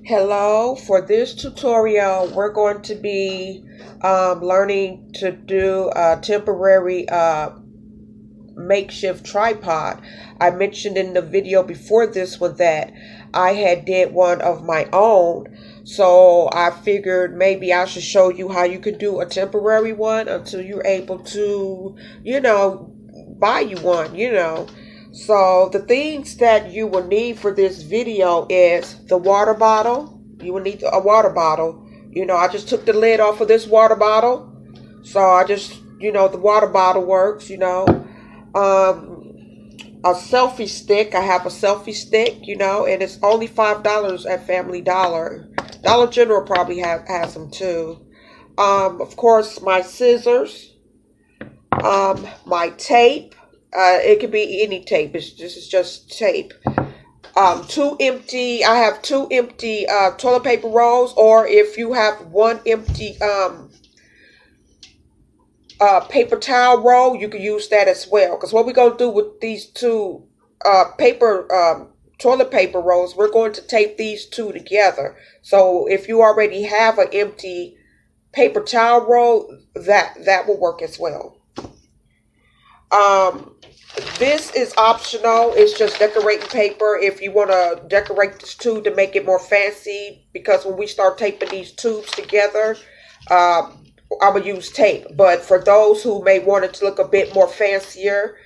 Hello, for this tutorial, we're going to be learning to do a temporary makeshift tripod. I mentioned in the video before this one that I had did one of my own. So I figured maybe I should show you how you could do a temporary one until you're able to, buy you one. So the things that you will need for this video is the water bottle. You will need a water bottle. I just took the lid off of this water bottle. So I just, the water bottle works. A selfie stick. I have a selfie stick, and it's only $5 at Family Dollar. Dollar General probably has them too. Of course, my scissors, my tape. It could be any tape. This is just tape. I have two empty toilet paper rolls, or if you have one empty paper towel roll, you can use that as well. Because what we're going to do with these two toilet paper rolls, we're going to tape these two together. So if you already have an empty paper towel roll, that will work as well. This is optional. It's just decorating paper if you want to decorate this tube to make it more fancy. Because when we start taping these tubes together, I'm going to use tape. But for those who may want it to look a bit more fancier,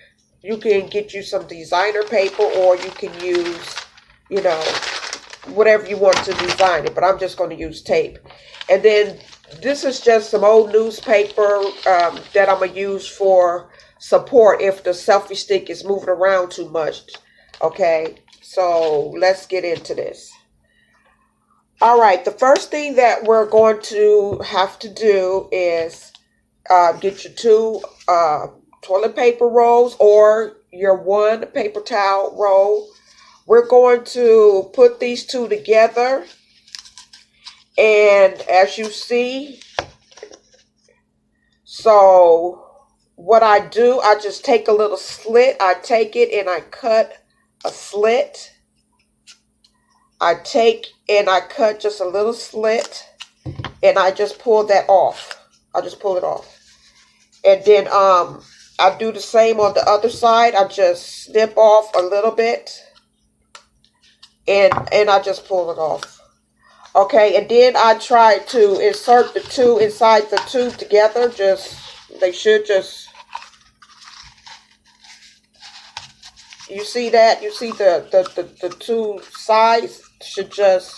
you can get you some designer paper, or you can use, whatever you want to design it. But I'm just going to use tape. And then this is just some old newspaper that I'm going to use for support if the selfie stick is moving around too much. Okay, so let's get into this. All right, the first thing that we're going to have to do is get your two toilet paper rolls or your one paper towel roll. We're going to put these two together, and as you see, so what I do, I just take a little slit. I take it and I cut a slit. I take and I cut just a little slit, and I just pull that off. I just pull it off. And then I do the same on the other side. I just snip off a little bit, and I just pull it off. Okay, and then I try to insert the two inside the tube together. They should just, you see that? You see the two sides should just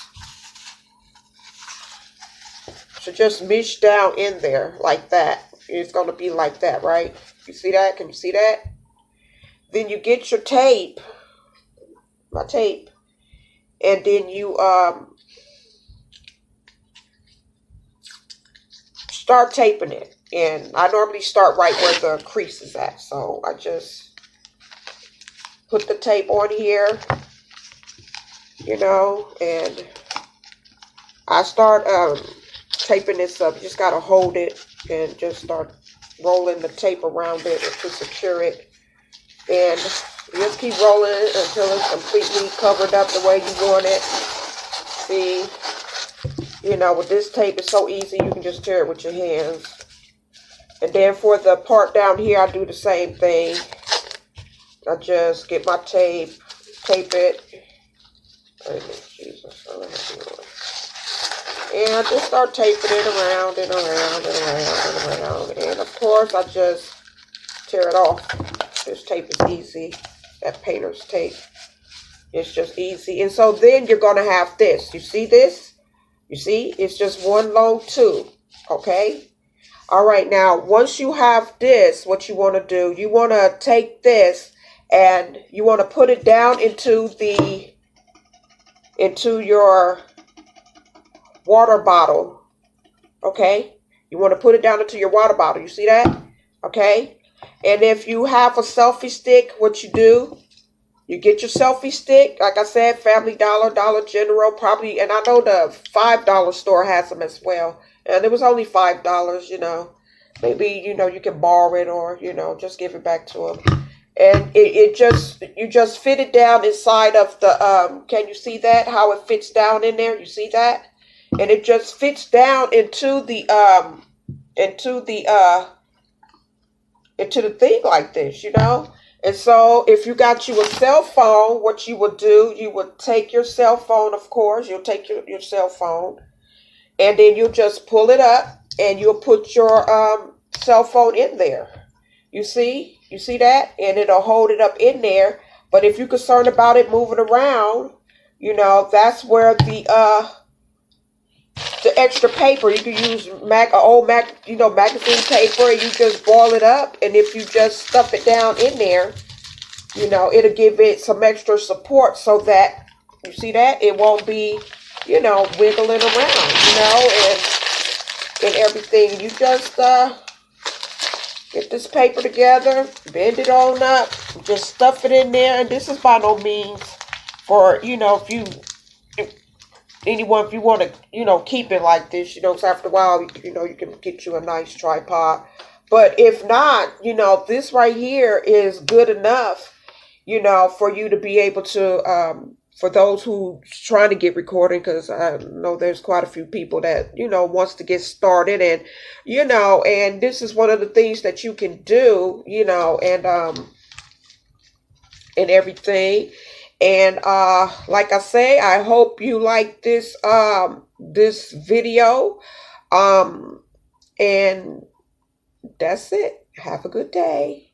mesh down in there like that. It's going to be like that, right? You see that? Can you see that? Then you get your tape, my tape, and then you start taping it. And I normally start right where the crease is at. So I just put the tape on here, and I start taping this up. You just got to hold it and just start rolling the tape around it to secure it. And just keep rolling it until it's completely covered up the way you want it. See, with this tape, it's so easy. You can just tear it with your hands. And then for the part down here, I do the same thing. I just get my tape it. Jesus, and I just start taping it around and around and around and around. And of course, I just tear it off. This tape is easy. That painter's tape. It's just easy. And so then you're going to have this. You see this? You see? It's just one long tube. Okay? All right. Now, once you have this, what you want to do, you want to take this and you want to put it down into your water bottle. Okay? You want to put it down into your water bottle. You see that? Okay? And if you have a selfie stick, what you do, you get your selfie stick. Like I said, Family Dollar, Dollar General, probably, and I know the $5 store has them as well. And it was only $5, Maybe, you can borrow it or, just give it back to them. And you just fit it down inside of the, can you see that? How it fits down in there? You see that? And it just fits down into the, into the, into the thing like this, you know? And so if you got you a cell phone, what you would do, you would take your cell phone, of course, you'll take your cell phone, and then you'll just pull it up and you'll put your cell phone in there. You see that? And it'll hold it up in there. But if you're concerned about it moving around, you know, that's where the extra paper, you can use old magazine paper, and you just ball it up, and if you just stuff it down in there, you know, it'll give it some extra support so that, you see that, it won't be, you know, wiggling around, you know, and everything. You just get this paper together, bend it on up, just stuff it in there. And this is by no means for, you know, if you want to, you know, keep it like this, you know, so after a while, you know, you can get you a nice tripod. But if not, you know, this right here is good enough, you know, for you to be able to, for those who trying to get recording, because I know there's quite a few people that, you know, wants to get started, and, you know, and this is one of the things that you can do, you know, and everything. And like I say, I hope you like this this video. And that's it. Have a good day.